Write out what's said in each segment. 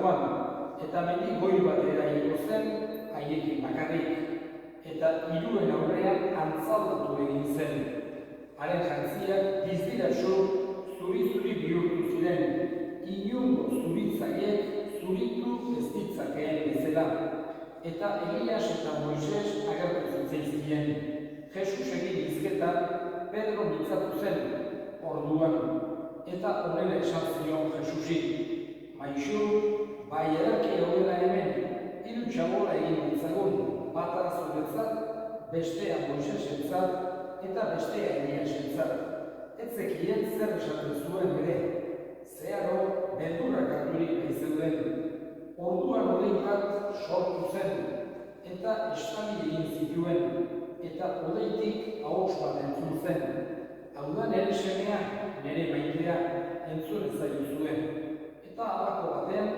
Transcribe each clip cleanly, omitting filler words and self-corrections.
joan, eta mendi goi batera igo zen, haiekin bakarrik, eta hiruen aurrean antzaldatu egin zen. Haren jantziak dizdiratsu zuri-zuri bihurtu ziren, inongo zuritzaiek zuritu ez ditzakeen bezala. Eta Elias eta Moises agertu zitzaizkien. Jesusegi hizketan Pedro mintzatu zen, orduan, eta horrela esan zion Jesusi. Maixu, bai eraki horrela hemen, hiru txabola egin ditzagun, bata zuretzat, bestea Moisesentzat, eta bestea Eliasentzat. Ez zekien zer esaten zuen ere, zeharo beldurrak harturik baizeuden. Orduan hodei bat sortu zen, eta estali egin zituen, eta hodeitik ahots bat entzun zen. Hau da nire semea, nire maitea, entzun ezaizuen. Eta halako batean,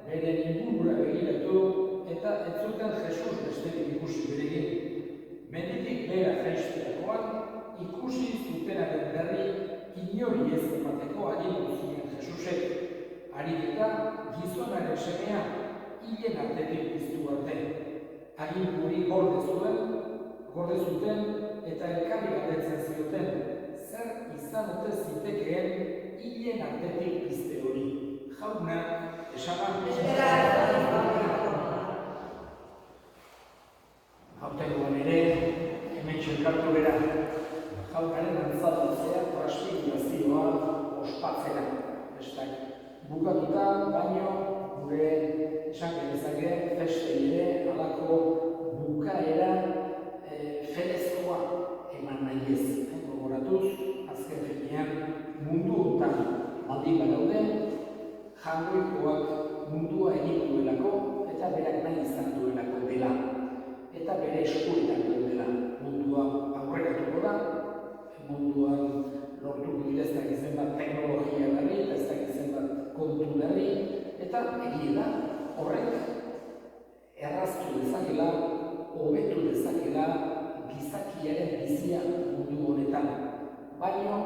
bere ingurura begiratu, eta ez zuten Jesus besterik ikusi beregin. Menditik bera jaisterakoan, ikusi zutenaren berri inori ez emateko agindu zien Jesusek. Harik eta gizonaren semea hilen artetik piztu arte. Agindu hori gorde zuten eta elkarri galdetzen zioten, zer izan ote zitekeen hilen artetik pizte hori. Jaunak esaban Hautengoan ere, hemen txelkartu bera, jaunaren antzaldatzea transfigurazioa ospatzera. Bestak, bukatuta, baino, gure esan genezake, festeire, halako bukaera fedezkoa eman nahi ez. Gogoratuz, azken finean mundu honetan baldin badaude, jangoikoak mundua egin duelako eta berak nahi izan duelako dela. Eta bere eskuetan daudela. Mundua aurreratuko da, munduan lortu dira ez dakizen bat teknologia berri eta ez dakizen bat kontu berri, eta egia da horrek erraztu dezakela, hobetu dezakela gizakiaren bizia mundu honetan. Baina,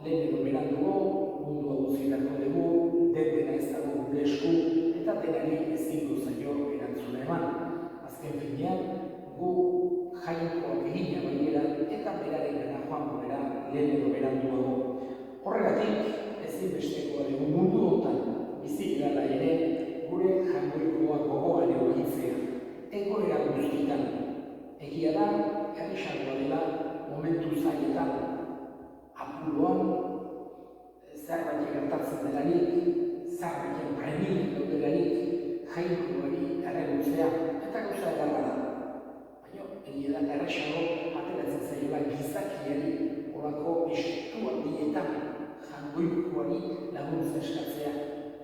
lehen edo berandugu, mundua guztietako dugu, dena ez dago gure esku, eta denari ezingo zaio erantzuna eman. Azken finean, gu jainkoak egina baiera eta beraren gana joango bera lehen edo beranduago. Horregatik, ezinbestekoa dugu mundu honetan bizik gara ere gure jangoikoa gogoan egokitzea. Egoera guztietan. Egia da, errexagoa dela momentu zailetan. Apuloan, zerbait gertatzen delarik, zerbait premien daudelarik, jainkoari erregutzea, eta gauza edarra da. Baina, egia da, errexago ateratzen zaiola gizakiari horako estuak dietan jangoikoari laguntza eskatzea.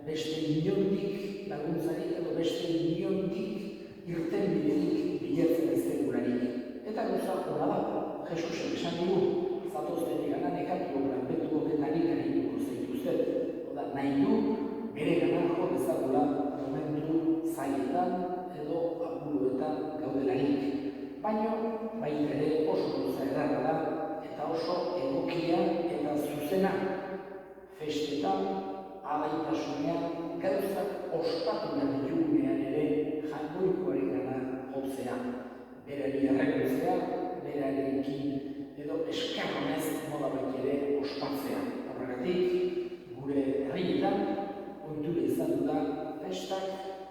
Beste inondik laguntzarik edo beste inondik irten biderik bilatzen ez degularik. Eta gauza horra da, Jesusen esan dugu, zatozten egana nekatu planpetuok eta nik harituko zaituzet. Oda, nahi du, bere gana jo dezagula momentu zailetan edo apuloetan gaudelarik. Baina, baita ere oso gauza edarra da eta oso egokia eta zuzena. Festetan, alaitasunean, gauzak ospatu da ditugunean ere jangoikoari gana jotzea. Berari erregutzea, berarekin edo eskerronez moda bat ere ospatzea. Horregatik, gure herrietan, ohitura izan da festak,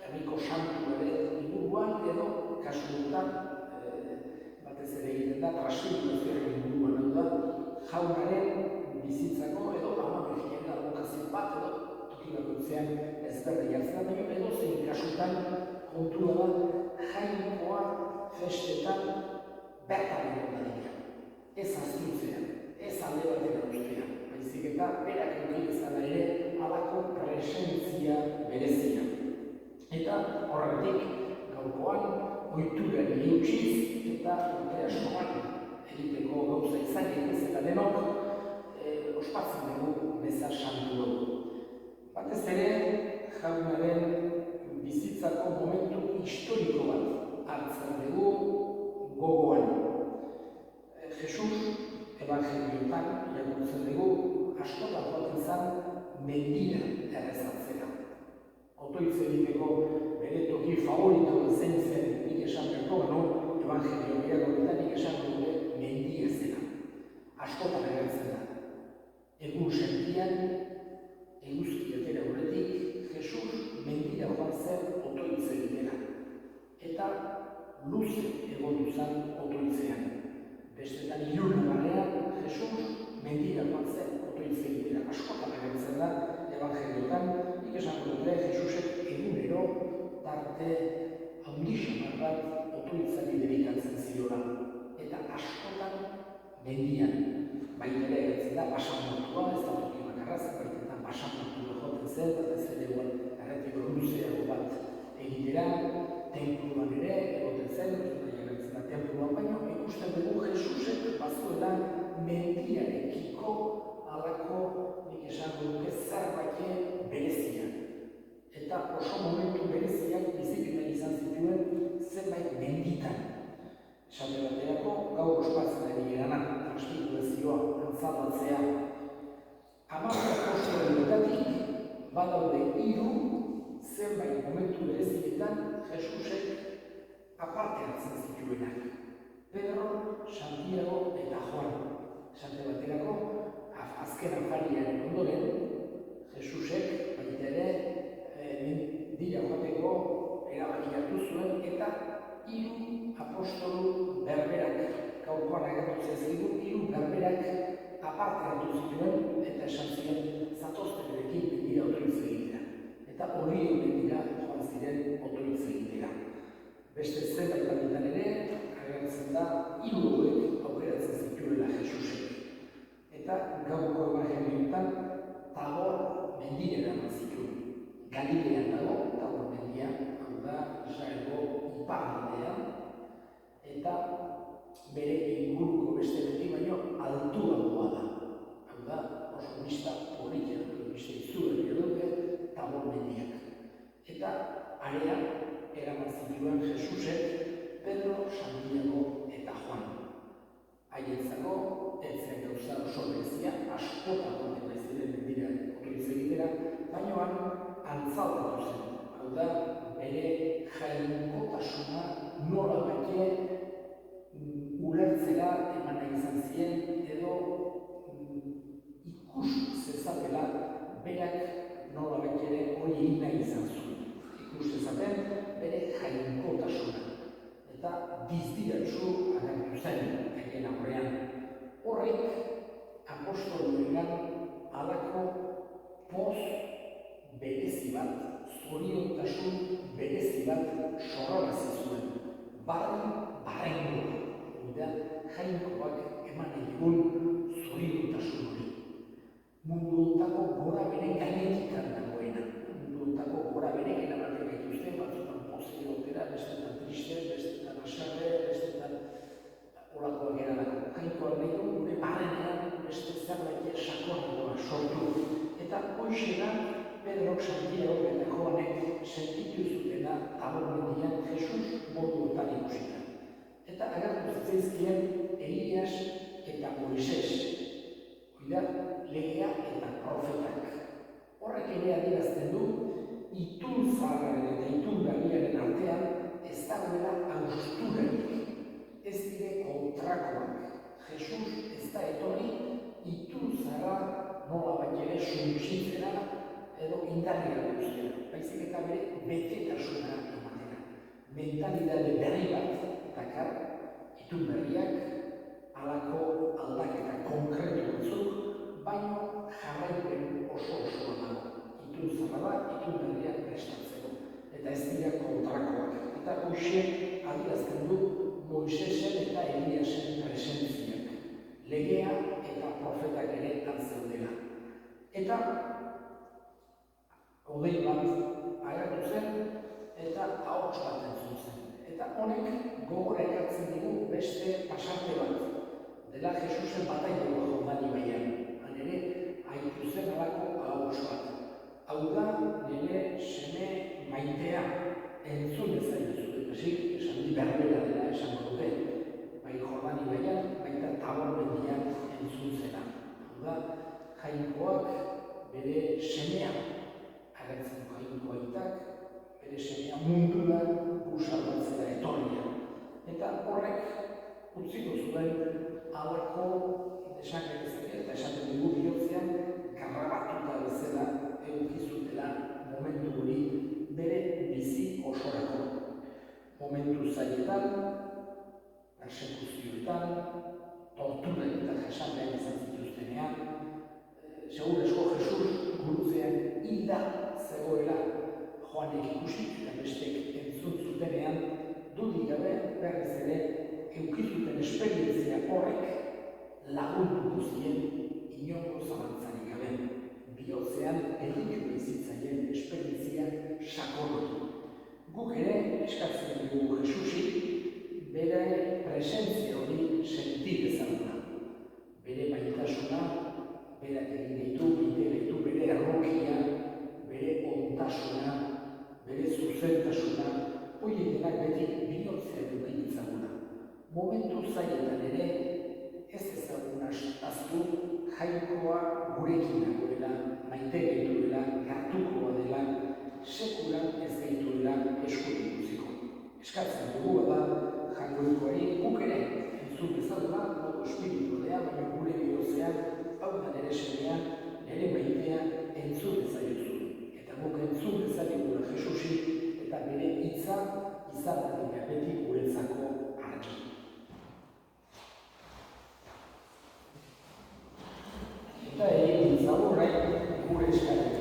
herriko santu ere inguruan edo kasuetan, batez ere egiten da, transfigurazioaren inguruan hau da, jaunaren bizitzako edo amamerikaren advokazio bat edo toki bakoitzean ezberdin jartzen da, edo zein kasutan kontua da jainkoa festetan bertan egon dadila. Ez aztutzean, ez alde batera ustean, baizik eta berak egin ezala ere halako presentzia berezia. Eta horregatik gaurkoan ohiturari eutsiz eta urte askoan egiteko gauza izanik eta denok ospatzen dugu meza santu dugu. Batez ere, jaunaren bizitzako momentu historiko bat hartzen dugu gogoan. Jesus, evangelioetan irakurtzen dugu, askotan joaten zen mendira errezatzera. otoitz egiteko bere toki favoritoa zein zen nik esan beharko banu, evangelio irakurrita nik esan dute mendia zena. Askotan agertzen da. Egun sentian, eguzki atera horretik, Jesus mendira joan zen otoitz egitera. Eta luze egon zen otoitzean. Bestetan iluna barean, Jesus mendira joan zen otoitz egitera. Askotan agertzen da, evangeliotan, nik esan dute, Jesusek egunero tarte handixamar bat otoitzari dedikatzen ziola. Eta askotan mendian, baita ere agertzen da, basamortua, ez da toki bakarra, zerbaitetan basamortua joaten zen, eta zer egon erretiko luzeago bat egitera, tenpluan ere, egoten zen, agertzen da tenpluan, baina ikusten dugu Jesusek bazuela mendiarekiko halako, nik esango duke, zerbait berezia. Eta oso momentu bereziak bizipenak izan zituen zenbait menditan. Esate baterako, gaur ospatzen ari gerana, transfigurazioa, antzabatzea. Hamar apostoletatik badaude 3 zenbait momentu berezietan Jesusek aparte hartzen zituenak. Pedro, Santiago eta Juan. Esate baterako, azken afariaren ondoren, Jesusek baita ere mendira joateko erabaki hartu zuen eta 3 apostolu berberak, gaurkoan agertu zaizkigu, 3 berberak aparte hartu zituen eta esan ziren zatoztenekin mendira otoitz egitera. Eta hori mendira joan ziren otoitz egitera. Beste zenbait batitan ere, agertzen da 3 hauek aukeratzen zituela Jesusek. Eta gaurko evangelioetan Tabor mendira eraman zituen. Galilean dago, Tabor mendia, hau da, Israelgo iparraldean, eta bere inguruko beste mendi baino altuagoa da. Hau da, oso bista politia, bista izugarri dute Tabor mendiak. Eta area eraman zituen Jesusek, Pedro, Santiago eta Juan. Haientzako, ez zen gauza oso berezia, askotan joaten baiziren mendira otoitz egitera, baina antzaldatu zen. Hau da, bere jainkotasuna nola baite ulertzera eman nahi izan ziren edo ikus zezatela berak nola baite hori egin nahi izan zuen. Ikus zezaten bere jainkotasuna. Eta dizdiratzu agertu zen egin aurrean. Horrek apostoluengan halako poz berezi bat, zoriontasun berezi bat sorrarazi zuen. Barrengo, da jainkoak eman egun zoriontasun hori. Mundu ontako gora bere gainetikan dagoena. Mundu ontako gora bere eramaten gaituzten, batzutan pozik egotera, bestetan triste, bestetan asarre, bestetan olakoa gera dago. Jainkoak nahi du, gure barrenean beste zerbait sakonagoa sortu. Eta hoxe da, Pedro, Santiago eta Juanek sentitu zutena Tabor mendian Jesus moduetan ikusita. Eta agertu zitzaizkien Elias eta Moises. Hori da, legea eta profetak. Horrek ere adierazten du, itun zaharraren eta itun berriaren artean ez dagoela hausturarik. Ez dire kontrakoak. Jesus ez da etorri itun zaharra nola bat ere suntsitzera edo indarria guztiera. Baizik eta bere betetasuna ematera. Mentalidade berri bat, dakar, itun berriak, halako aldaketa konkretu batzuk, baino jarraipen oso dago. Itun zaharra da, itun berriak prestatzeko. Eta ez dira kontrakoak. Eta hoxe adierazten du Moisesen eta Eliasen presentziak. Legea eta profetak ere antzeudela. Eta hodei bat agertu zen eta ahots bat entzun zen. Eta honek gogora ekartzen digu beste pasarte bat. Dela Jesusen batailua Jordani baian. Han ere haitu zen halako ahots bat. Hau da nire seme maitea entzun ezain zuten. Esan di berbera dela esango dute. Bai Jordani baian, baita Tabor mendian entzun zena. Hau da, jainkoak bere semea agertzen du jainko aitak, bere semea mundura salbatzera etorria. Eta horrek utziko zuen halako esan genezake eta esaten dugu bihotzean garrabatuta bezala eduki zutela momentu hori bere bizi osorako. Momentu zailetan, persekuzioetan, tortura eta jasanbean izan zituztenean, segurezko Jesus gurutzean hilda zegoela Joanek ikusi eta bestek entzun zutenean, dudik gabe berriz ere eukizuten esperientzia horrek lagunduko zien inongo zalantzarik gabe. Bihotzean editu bizitzaien esperientzia sakonatu. Guk ere eskatzen dugu Jesusi bere presentzia hori senti dezaguna. Bere maitasuna, berak egin ditu, bere errokia, bere ontasuna, bere zuzentasuna, horiek denak beti bihotzean eduki ditzaguna. Momentu zailetan ere, ez ezaguna aztu jainkoa gurekin dagoela, maite gaituela, gartukoa dela, sekulan ez gaituela eskutik utziko. Eskatzen dugu da, jainkoari guk ere entzun bezala, modu espiritualea, baina gure bihotzean, hau da nire semea, nire maitea entzun dezaiozu. Eta guk entzun dezaiogula Jesusi eta bere hitza izan dadila beti guretzako argi. Eta egin ditzagun gure eskarik.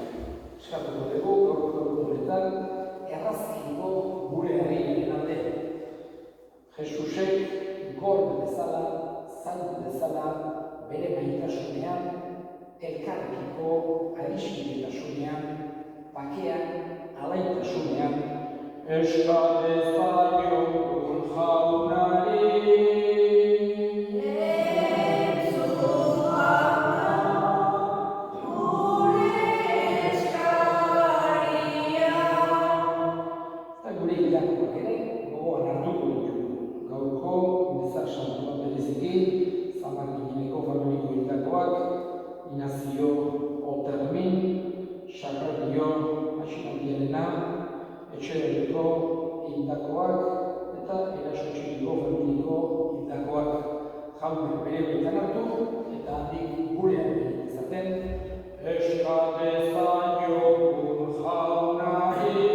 Eskatuko dugu, gaurko honetan, errazkingo gure herriaren alde. Jesusek gorde bezala, zandu bezala, bere maitasunean, elkarrekiko adiskidetasunean, bakean, alaitasunean, eska dezaiogun jaunari. Eta gure hilakoak ere, gogoan hartuko ditugu. Gaurko, mezak santua bereziki, San Martineko familiko hildakoak, Inazio Otermin, Sagrario Maxinaldiarena, Etxeberriko hildakoak eta Erasotxiriko familiko hildakoak. Jaunak bere baitan hartu eta handik gurean egin izaten, eska dezaiogun jaunari.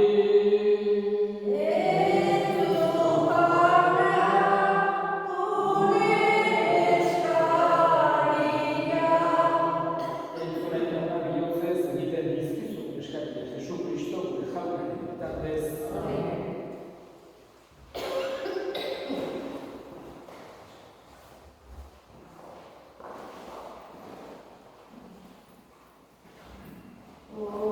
Oh.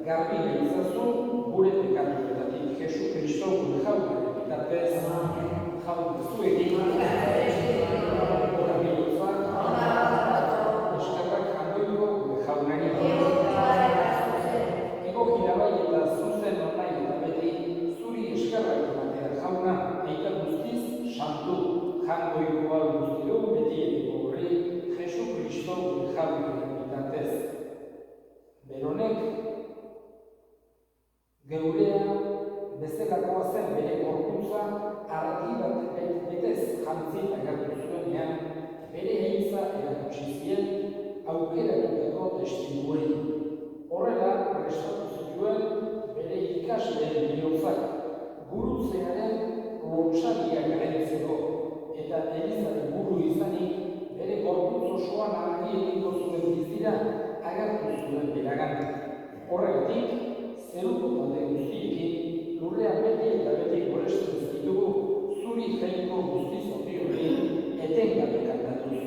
garbi gaitzazu gure pekatuetatik. Jesu Kristo gure jaunaren bitartez, jaun zuekin, gora bilotzak, eskerrak jandoiko gure jaunari. Egoki bai eta zuzen onai eta beti, zuri eskerrak ematea jauna, eta guztiz santu, jandoikoa guztiro beti ediko horri, Jesu Kristo gure jaunaren bitartez. Beronek, geurea bezalakoa zen bere gorputza argi bat betez jantzit agertu zuenean, bere eintza erakutsi zien aukeratutako testimuei. Horrela, prestatu zituen bere ikasleen bihotzak, gurutzearen lotsaria garentzeko, eta elizaren buru izanik bere gorputz osoan argi egingo zuen bizira agertu zuen beragan. Horregatik, zeruko talde guztiekin, lurrean beti eta beti goresten zaitugu, zuri jainko guztiz hori hori, etengabe kantatuz.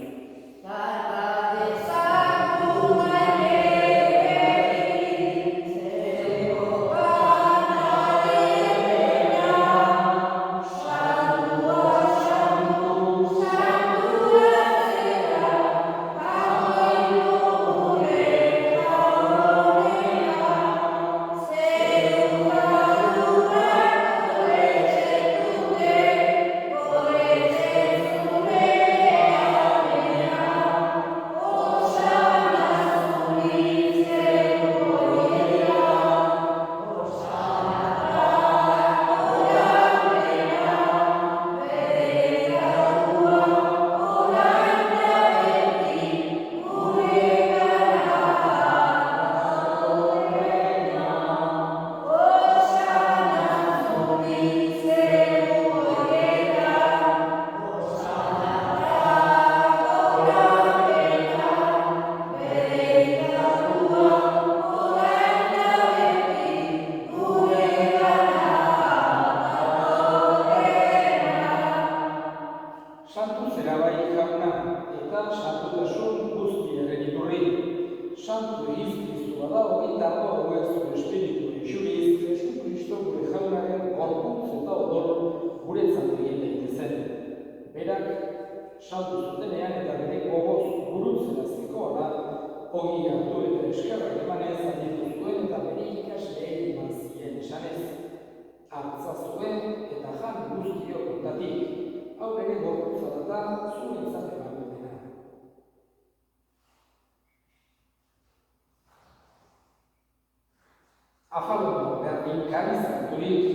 Afaldo berdin karizaturik,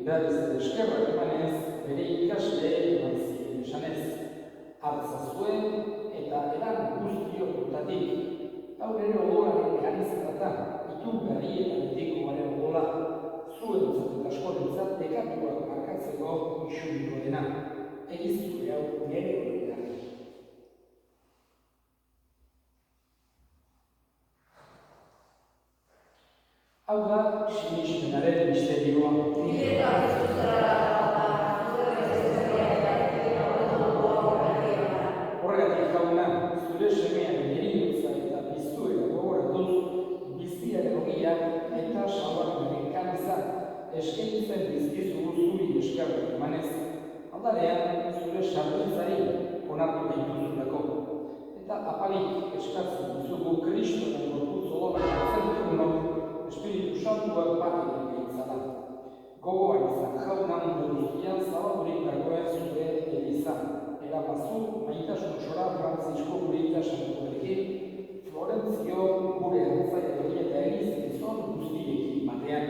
berriz eskerrak emanez, bere ikasleei eman ziren esanez. Hartzazuen eta eran guztiokotatik, hau ere odolaren karizatan, itungarri eta betikoaren odola, zuentzat eta askorentzat dekatuak markatzeko isuriko dena. Egizure hau nire horretak. Hau da, sinismenaren misterioa. Horregatik jauna, zure semearen eriotza eta piztuera gogoratuz, biziaren ogiak eta salbakaren kanizak eskaintzen dizkizugu zuri eskerrak emanez. Aldarean, zure sartuntzari onartu dituzulako. Eta apalik eskatzen dizugu Kristoren gorputz odorak hartzen Espiritu Santuak batekin gehitzala. Gogoan izan jauna mundu guztian zabadurik dagoen zure eliza. Erabazu, maitasun sora Frantzisko Gurita Santuarekin, Florentzio gure antzaiari eta egizkizon guztiekin batean.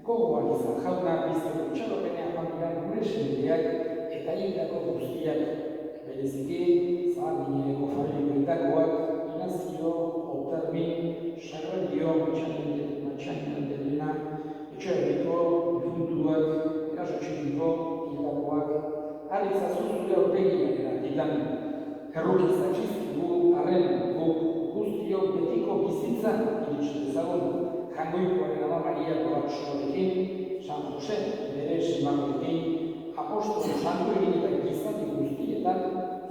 Gogoan izan jauna biziko txalopenean familian gure sendeak eta hildako guztiak. Bereziki, zahargineko familikoetakoak, Inazio, Oterbin, Sarradio, Matxainen Delena, Etxerriko, Puntuak, Erasotxiriko, Hildakoak, Aritzazu zure aurpegiaren argitan. Errukiz atxizkigu, arren guztio betiko bizitzan iritsi dezagun, jangoikoaren Ama Maria Kolapsoarekin, San Jose, bere semagoekin, apostolo santuekin eta gizati guztietan,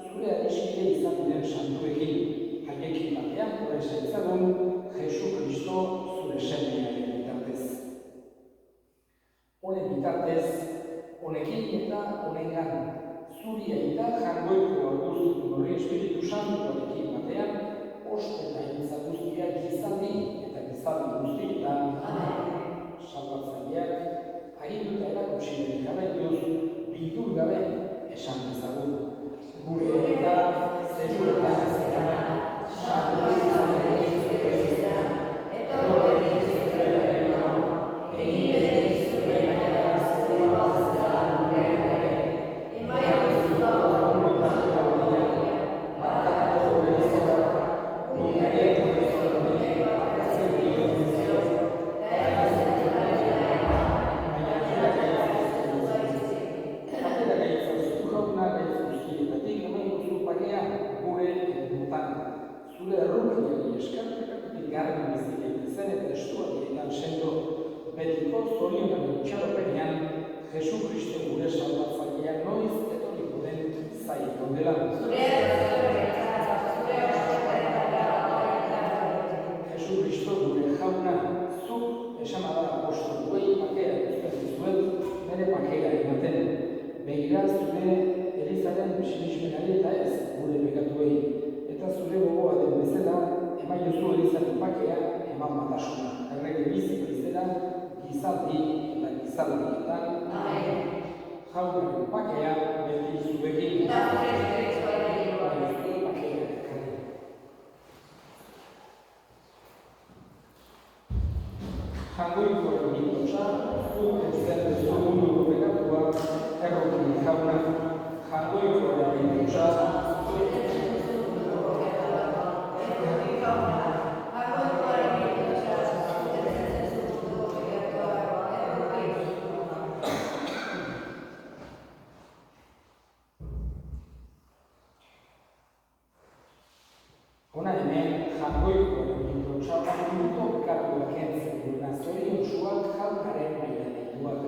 zure adiskide izan diren santuekin. Haiekin batean, horrez etzagun, Jesu Kristo zure semeak. eskartekatik garbi bizitzen zen eta estuarietan sendo betiko zorionan itxaropenean Jesu Kristo gure salbatzailea noiz etorriko den zaiko dela. Jesu Kristo gure jauna, zuk esamada apostoluei pakea uzten zuen, bere pakea ematen. Begira zure Elizaren sinismenari eta ez gure pekatuei. Eta zure gogoa den bezala, eman jozu Elizaren pakea, eman batasuna. Errege biziko izela, gizaldi eta gizaldietan. Jaunaren pakea, beti zuekin. Jangoiko ermitotxa, zuk ezen duzu munduko pekatua, errokin jauna, jangoiko ermitotxa, hona hemen jangoiko ermitotxa, munduko pekatuak entzen duena zorion suak jaunaren maila dituak.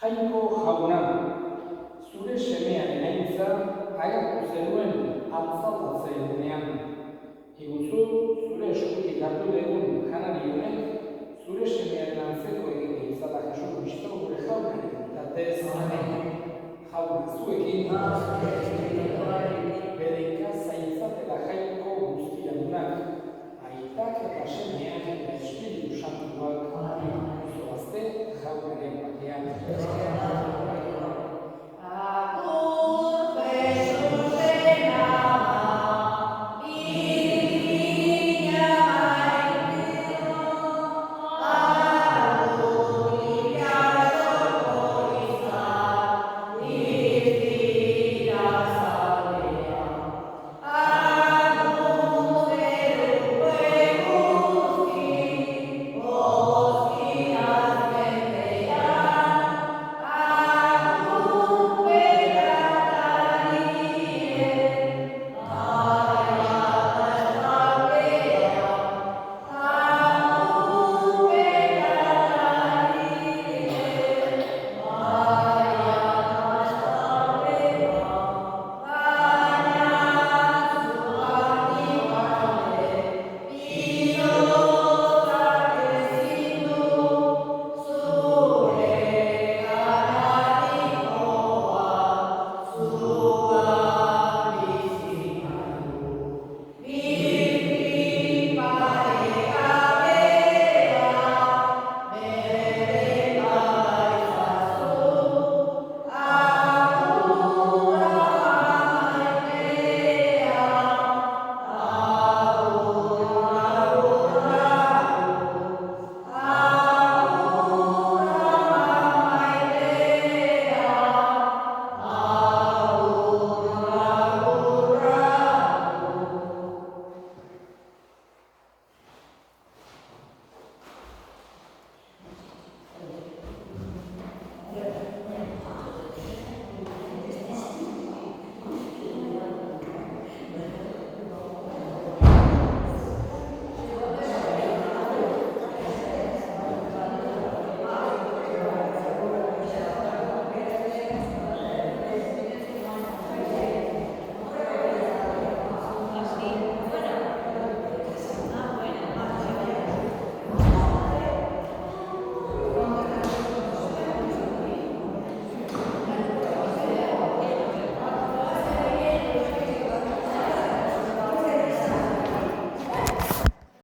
Jaiko jauna, zure semearen aintza agertu zenuen altzaldatze egunean. Iguzu, zure eskutik hartu dugun janari honek, zure semearen antzeko egin izala Jesu Kristo gure jaunaren datez. Jauna zuekin, bere ikaz zaintzatela jaiko